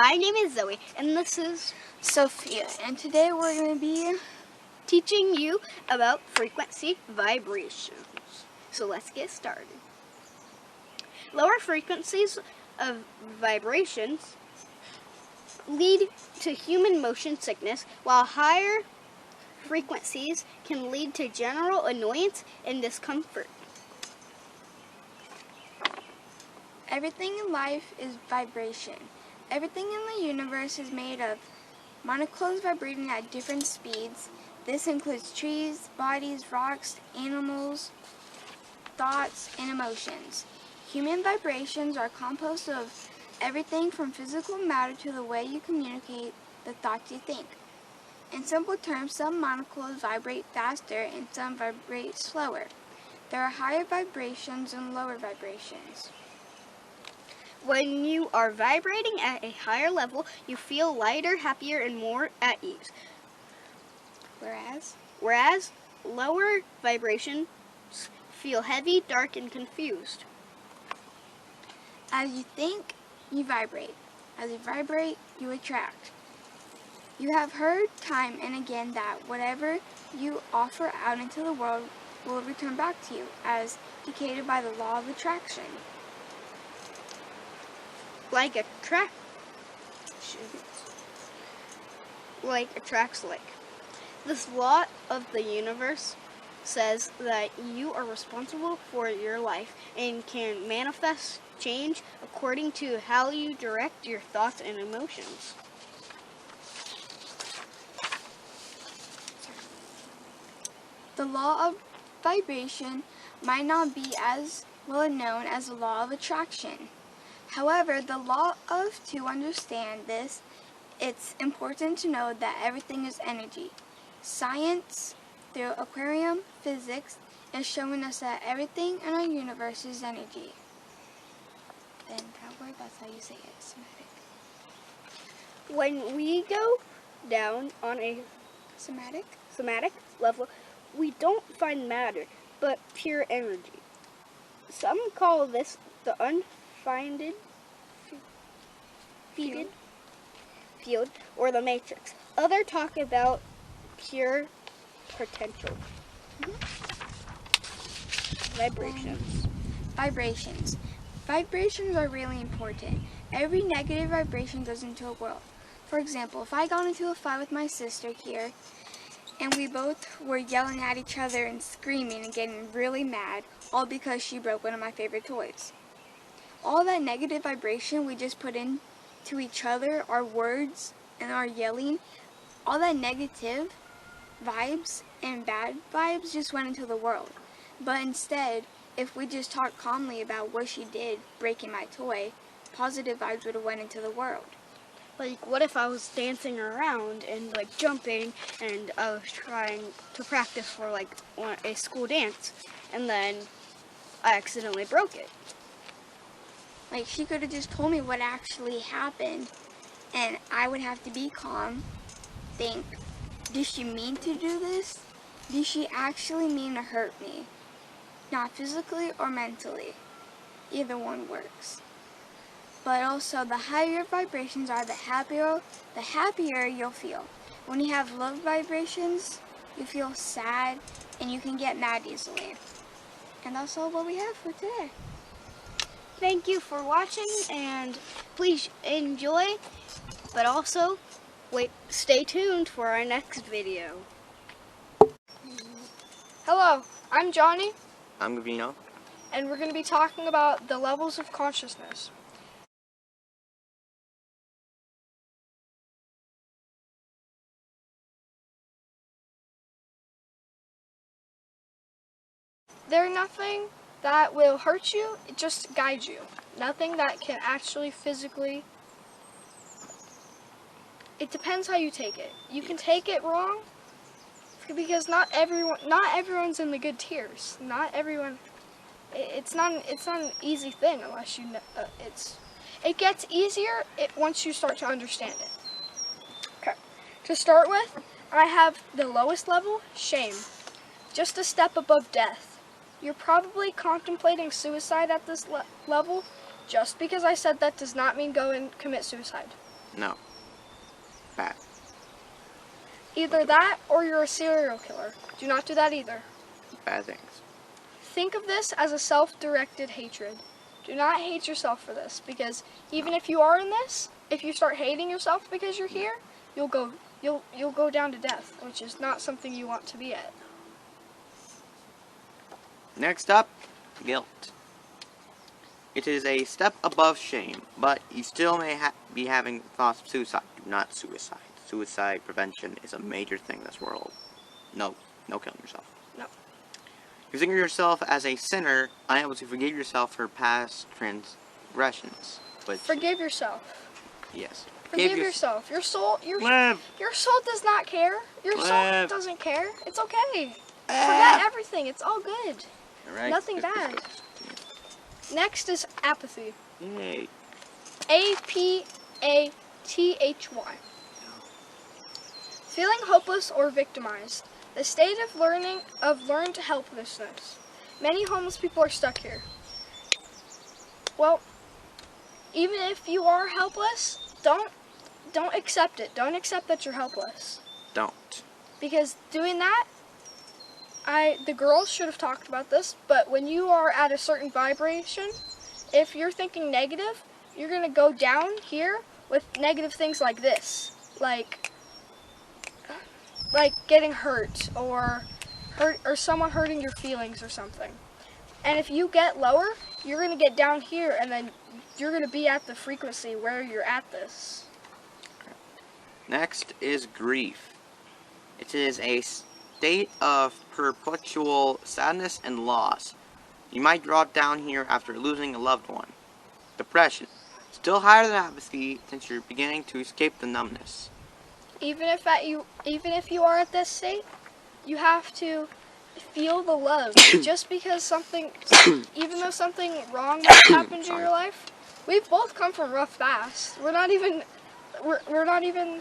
My name is Zoe, and this is Sophia, and today we're going to be teaching you about frequency vibrations. So let's get started. Lower frequencies of vibrations lead to human motion sickness, while higher frequencies can lead to general annoyance and discomfort. everything in life is vibration. Everything in the universe is made of molecules vibrating at different speeds. This includes trees, bodies, rocks, animals, thoughts, and emotions. Human vibrations are composed of everything from physical matter to the way you communicate the thoughts you think. In simple terms, some molecules vibrate faster and some vibrate slower. There are higher vibrations and lower vibrations. When you are vibrating at a higher level, you feel lighter, happier, and more at ease. Whereas lower vibrations feel heavy, dark, and confused. As you think, you vibrate. As you vibrate, you attract. You have heard time and again that whatever you offer out into the world will return back to you, as dictated by the law of attraction. Like attracts like. This law of the universe says that you are responsible for your life and can manifest change according to how you direct your thoughts and emotions. The law of vibration might not be as well known as the law of attraction. However, to understand this, it's important to know that everything is energy. Science, through aquarium physics, is showing us that everything in our universe is energy. Then that word, that's how you say it, somatic. When we go down on a somatic level, we don't find matter, but pure energy. Some call this the unfounded field or the matrix. Others talk about pure potential. Vibrations. Vibrations are really important. Every negative vibration goes into a world. For example, if I got into a fight with my sister here, and we both were yelling at each other and screaming and getting really mad, all because she broke one of my favorite toys. All that negative vibration we just put into each other, our words and our yelling, all that negative vibes and bad vibes just went into the world. But instead, if we just talked calmly about what she did breaking my toy, positive vibes would have went into the world. Like, what if I was dancing around and like jumping, and I was trying to practice for like a school dance, and then I accidentally broke it? Like, she could have just told me what actually happened, and I would have to be calm, think, did she mean to do this? Did she actually mean to hurt me? Not physically or mentally. Either one works. But also, the higher vibrations are, the happier you'll feel. When you have low vibrations, you feel sad and you can get mad easily. And that's all what we have for today. Thank you for watching, and please enjoy, but also stay tuned for our next video. Hello, I'm Johnny, I'm Gavino. and we're going to be talking about the levels of consciousness. They're nothing that will hurt you, it just guides you. Nothing that can actually physically. It depends how you take it. You can take it wrong because not everyone's in the good tiers. Not everyone. It's not an easy thing unless you know. It gets easier once you start to understand it. Okay. To start with, I have the lowest level, shame. Just a step above death. You're probably contemplating suicide at this level. Just because I said that does not mean go and commit suicide. No. Bad. Either that or you're a serial killer. Do not do that either. Bad things. Think of this as a self-directed hatred. Do not hate yourself for this, because even if you are in this, if you start hating yourself because you're here, you'll go down to death, which is not something you want to be at. Next up, guilt. It is a step above shame, but you still may be having thoughts of suicide. Do not suicide. Suicide prevention is a major thing in this world. No killing yourself. No. You think of yourself as a sinner, unable to forgive yourself for past transgressions. Which, Forgive yourself. yes. Forgive yourself. Your soul Live. your soul does not care. Your soul Live. doesn't care. It's okay. Forget everything. It's all good. Alright. Nothing bad. Next is apathy. Yay. APATHY. Feeling hopeless or victimized. The state of learned helplessness. Many homeless people are stuck here. Well, even if you are helpless, don't accept it. Don't accept that you're helpless. Don't. Because doing that, the girls should have talked about this, but when you are at a certain vibration, if you're thinking negative, you're going to go down here with negative things like this. Like getting hurt or someone hurting your feelings or something. And if you get lower, you're going to get down here, and then you're going to be at the frequency where you're at this. Next is grief. It is a state of perpetual sadness and loss. You might drop down here after losing a loved one. Depression. Still higher than apathy since you're beginning to escape the numbness. Even if you are at this state, you have to feel the love. Just because even though something wrong has happened in your life, we've both come from rough pasts. We're not even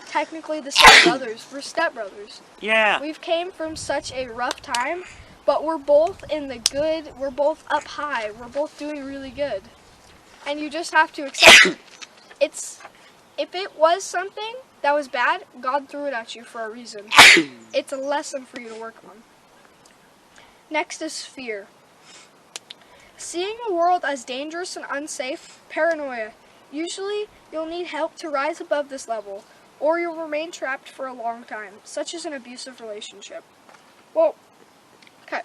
technically the same brothers. We're stepbrothers. Yeah. We've came from such a rough time, but we're both in the good. We're both up high. We're both doing really good, and you just have to accept it. If it was something that was bad, God threw it at you for a reason. It's a lesson for you to work on. Next is fear. Seeing the world as dangerous and unsafe, paranoia. Usually, you'll need help to rise above this level, or you'll remain trapped for a long time, such as an abusive relationship. Well, okay.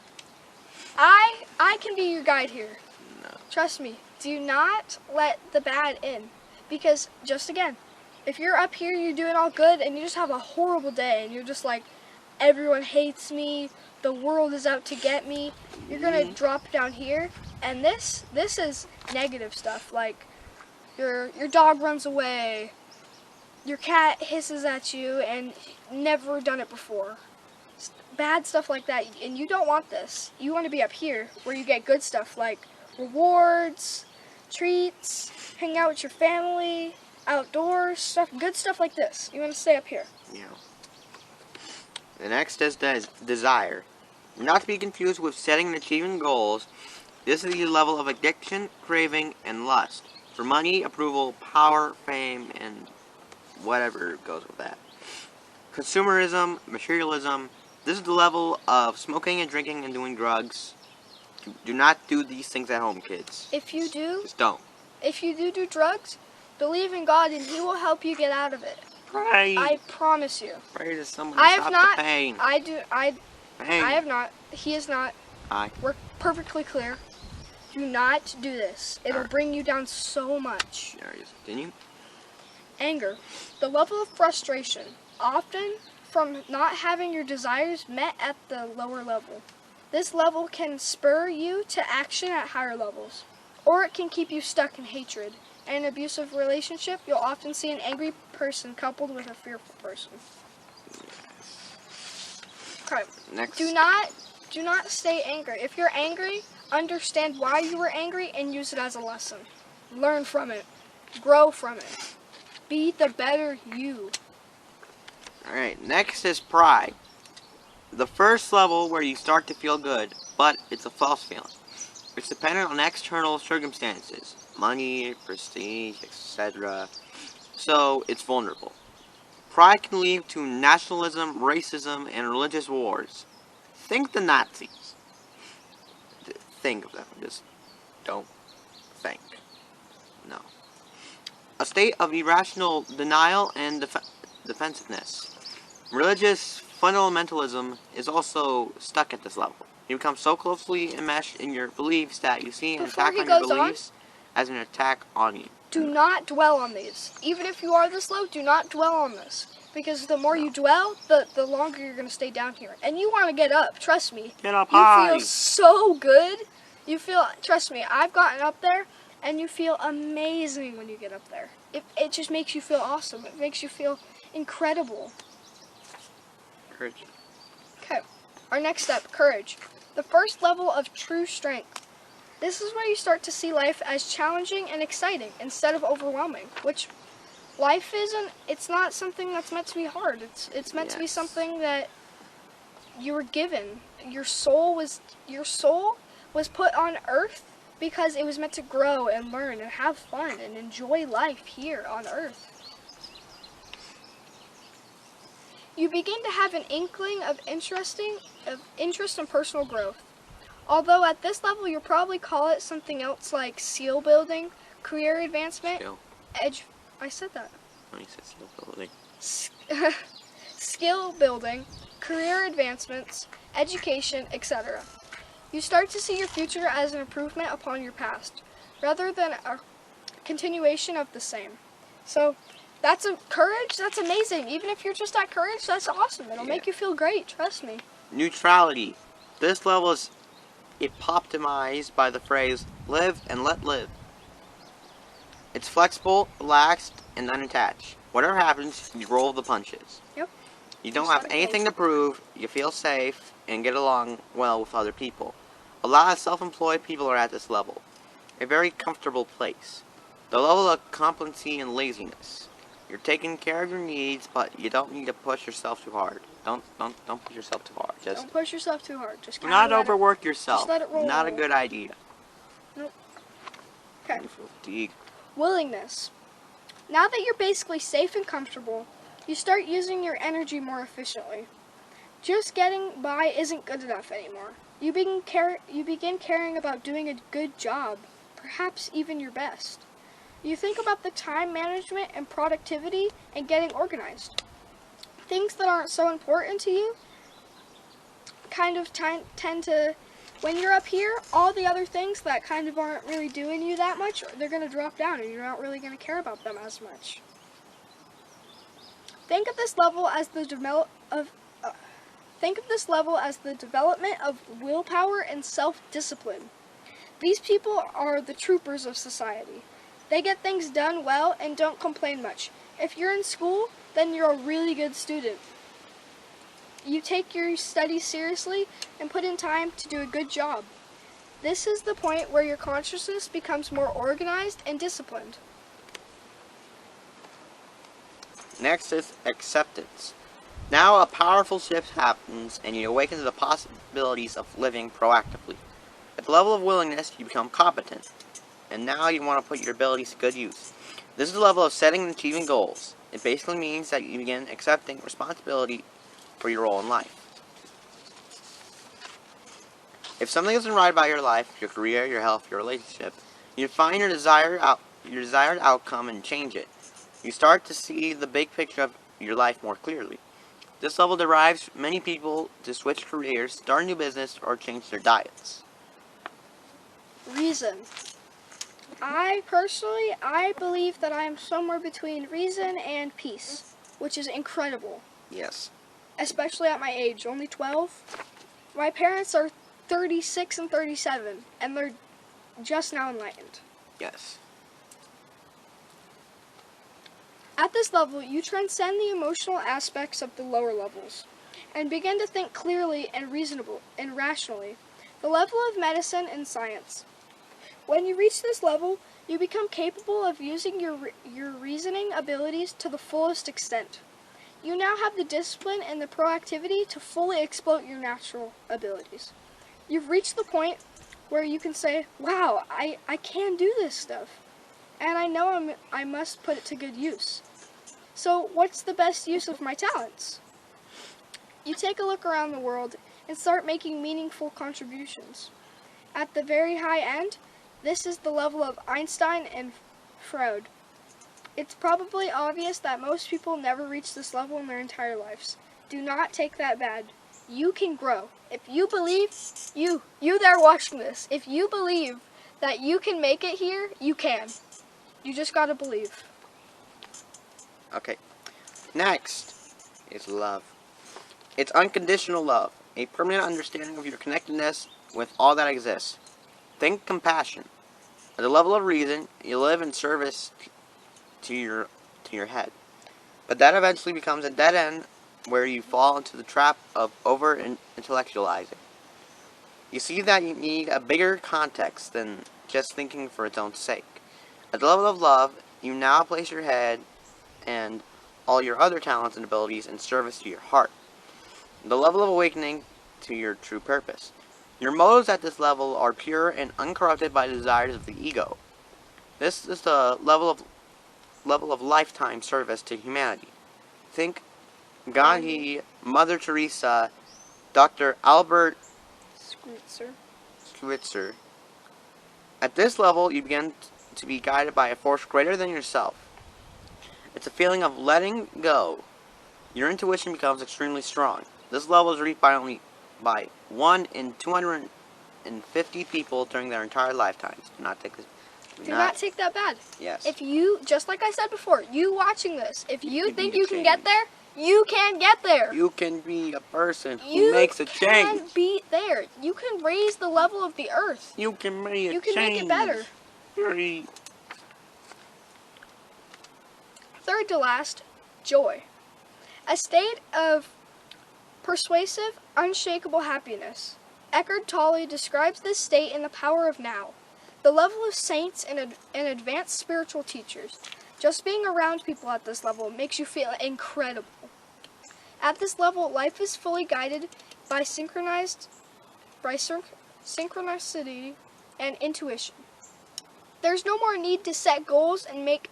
I can be your guide here. No. Trust me. Do not let the bad in. Because, just again, if you're up here, you're doing all good, and you just have a horrible day, and you're just like, everyone hates me, the world is out to get me, you're going to drop down here, and this is negative stuff, like, your dog runs away, your cat hisses at you, and never done it before. Bad stuff like that, and you don't want this. You want to be up here, where you get good stuff, like rewards, treats, hang out with your family, outdoors, good stuff like this. You want to stay up here. Yeah. The next is desire. Not to be confused with setting and achieving goals. This is the level of addiction, craving, and lust. For money, approval, power, fame, and whatever goes with that. Consumerism, materialism. This is the level of smoking and drinking and doing drugs. Do not do these things at home, kids. If you do, Just don't. if you do drugs, believe in God and He will help you get out of it. Pray. I promise you. Pray to someone I to have stop not. the pain. I have not. He has not. Aye. We're perfectly clear. Do not do this. It'll Alright. bring you down so much. There he is. Continue. Anger. The level of frustration, often from not having your desires met at the lower level. This level can spur you to action at higher levels, or it can keep you stuck in hatred. In an abusive relationship, you'll often see an angry person coupled with a fearful person. Okay. Next. Do not stay angry. If you're angry, understand why you were angry and use it as a lesson. Learn from it. Grow from it. Be the better you. Alright, next is pride. The first level where you start to feel good, but it's a false feeling. It's dependent on external circumstances, money, prestige, etc. so it's vulnerable. Pride can lead to nationalism, racism, and religious wars. Think the Nazis. Think of them. Just don't think. No. A state of irrational denial and defensiveness. Religious fundamentalism is also stuck at this level. You become so closely enmeshed in your beliefs that you see an Before attack he on your goes on, beliefs as an attack on you. Do not dwell on these. Even if you are this low, do not dwell on this. Because the more you dwell, the longer you're going to stay down here. And you want to get up, trust me. Get up You high. feel so good. Trust me, I've gotten up there, and you feel amazing when you get up there. It just makes you feel awesome. It makes you feel incredible. Courage. Okay, our next step, courage. The first level of true strength. This is where you start to see life as challenging and exciting instead of overwhelming, which life isn't, it's not something that's meant to be hard. It's meant to be something that you were given. Your soul was put on earth because it was meant to grow and learn and have fun and enjoy life here on earth. You begin to have an inkling of interest in personal growth. Although at this level you'll probably call it something else like skill building, career advancement, I said that. Oh, you said skill building. Skill building, career advancements, education, etc. You start to see your future as an improvement upon your past, rather than a continuation of the same. So, that's courage, that's amazing. Even if you're just at courage, that's awesome. It'll make you feel great, trust me. Neutrality. This level is epitomized by the phrase, live and let live. It's flexible, relaxed, and unattached. Whatever happens, you roll the punches. Yep. You don't have anything to prove, you feel safe, and get along well with other people. A lot of self-employed people are at this level. A very comfortable place. The level of complacency and laziness. You're taking care of your needs, but you don't need to push yourself too hard. Don't push yourself too hard. Just don't push yourself too hard. Just do not overwork yourself. Just let it roll. Not a good idea. Nope. Okay. Fatigue. Willingness. Now that you're basically safe and comfortable, you start using your energy more efficiently. Just getting by isn't good enough anymore. You begin caring about doing a good job, perhaps even your best. You think about the time management and productivity and getting organized. Things that aren't so important to you kind of tend to, when you're up here, all the other things that kind of aren't really doing you that much, they're going to drop down and you're not really going to care about them as much. Think of this level as the development of willpower and self-discipline. These people are the troopers of society. They get things done well and don't complain much. If you're in school, then you're a really good student. You take your studies seriously and put in time to do a good job. This is the point where your consciousness becomes more organized and disciplined. Next is acceptance. Now a powerful shift happens and you awaken to the possibilities of living proactively. At the level of willingness, you become competent. And now you want to put your abilities to good use. This is the level of setting and achieving goals. It basically means that you begin accepting responsibility for your role in life. If something isn't right about your life, your career, your health, your relationship, you find your desired outcome and change it. You start to see the big picture of your life more clearly. This level drives many people to switch careers, start a new business, or change their diets. Reason. I believe that I am somewhere between reason and peace, which is incredible. Yes. Especially at my age, only 12. My parents are 36 and 37, and they're just now enlightened. Yes. At this level, you transcend the emotional aspects of the lower levels, and begin to think clearly and rationally. The level of medicine and science. When you reach this level, you become capable of using your reasoning abilities to the fullest extent. You now have the discipline and the proactivity to fully exploit your natural abilities. You've reached the point where you can say, wow, I can do this stuff. And I know I must put it to good use. So what's the best use of my talents? You take a look around the world and start making meaningful contributions. At the very high end, this is the level of Einstein and Freud. It's probably obvious that most people never reach this level in their entire lives. Do not take that bad. You can grow. If you believe, you there watching this, if you believe that you can make it here, you can. You just gotta believe. Okay. Next is love. It's unconditional love, a permanent understanding of your connectedness with all that exists. Think compassion. At the level of reason, you live in service to your head. But that eventually becomes a dead end where you fall into the trap of over-intellectualizing. You see that you need a bigger context than just thinking for its own sake. At the level of love, you now place your head and all your other talents and abilities in service to your heart. The level of awakening to your true purpose. Your motives at this level are pure and uncorrupted by the desires of the ego. This is the level of lifetime service to humanity. Think Gandhi, Mother Teresa, Dr. Albert Schweitzer. At this level, you begin to be guided by a force greater than yourself. It's a feeling of letting go. Your intuition becomes extremely strong. This level is reached by 1 in 250 people during their entire lifetimes. Do not take that bad. Yes. If you, just like I said before, you watching this, if you think you can get there, you can get there. You can be a person who makes a change. You can be there. You can raise the level of the earth. You can make a change. You can make it better. Third to last, joy. A state of persuasive, unshakable happiness. Eckhart Tolle describes this state in The Power of Now. The level of saints and advanced spiritual teachers. Just being around people at this level makes you feel incredible. At this level, life is fully guided by synchronicity and intuition. There's no more need to set goals and make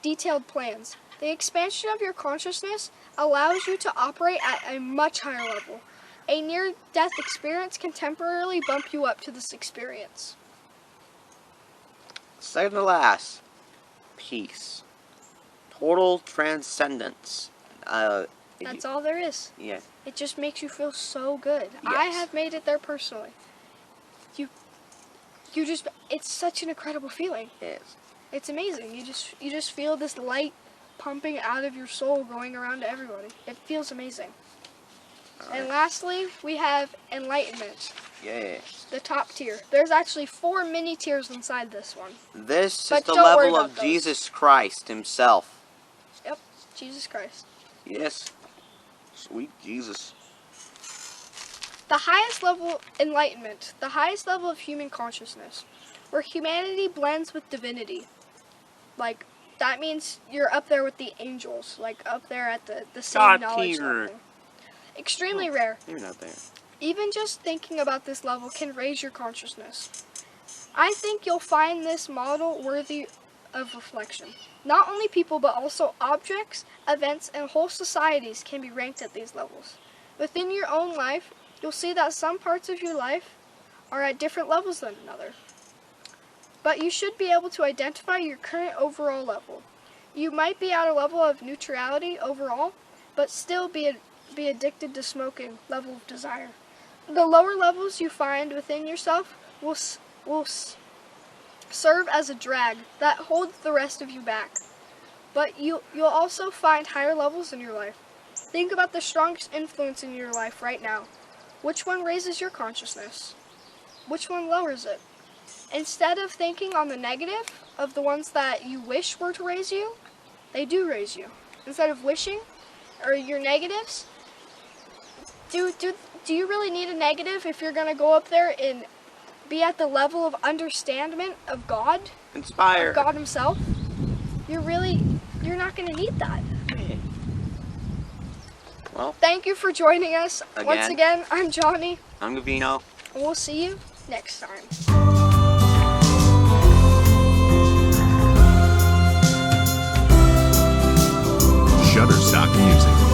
detailed plans. The expansion of your consciousness allows you to operate at a much higher level. A near-death experience can temporarily bump you up to this experience. Second to last, peace. Total transcendence. That's all there is. Yeah. It just makes you feel so good. Yes. I have made it there personally. It's such an incredible feeling. Yes. It's amazing. You just feel this light pumping out of your soul going around to everybody. It feels amazing. Right. And lastly, we have enlightenment. Yes. The top tier. There's actually 4 mini tiers inside this one. This But is the don't worry level about of those. Jesus Christ himself. Yep, Jesus Christ. Yes. Sweet Jesus. The highest level enlightenment, the highest level of human consciousness, where humanity blends with divinity. Like, that means you're up there with the angels, like up there at the same God knowledge tier. level. Extremely rare. You're not there. Even just thinking about this level can raise your consciousness. I think you'll find this model worthy of reflection. Not only people, but also objects, events, and whole societies can be ranked at these levels. Within your own life, you'll see that some parts of your life are at different levels than another. But you should be able to identify your current overall level. You might be at a level of neutrality overall, but still be addicted to smoking level of desire. The lower levels you find within yourself will serve as a drag that holds the rest of you back. But you'll also find higher levels in your life. Think about the strongest influence in your life right now. Which one raises your consciousness? Which one lowers it? Instead of thinking on the negative of the ones that you wish were to raise you, they do raise you. Instead of wishing or your negatives, do you really need a negative if you're going to go up there and be at the level of understanding of God? Inspire. Of God himself? You're not going to need that. Well, Thank you for joining us. Once again, I'm Johnny. I'm Gavino. And we'll see you next time. music.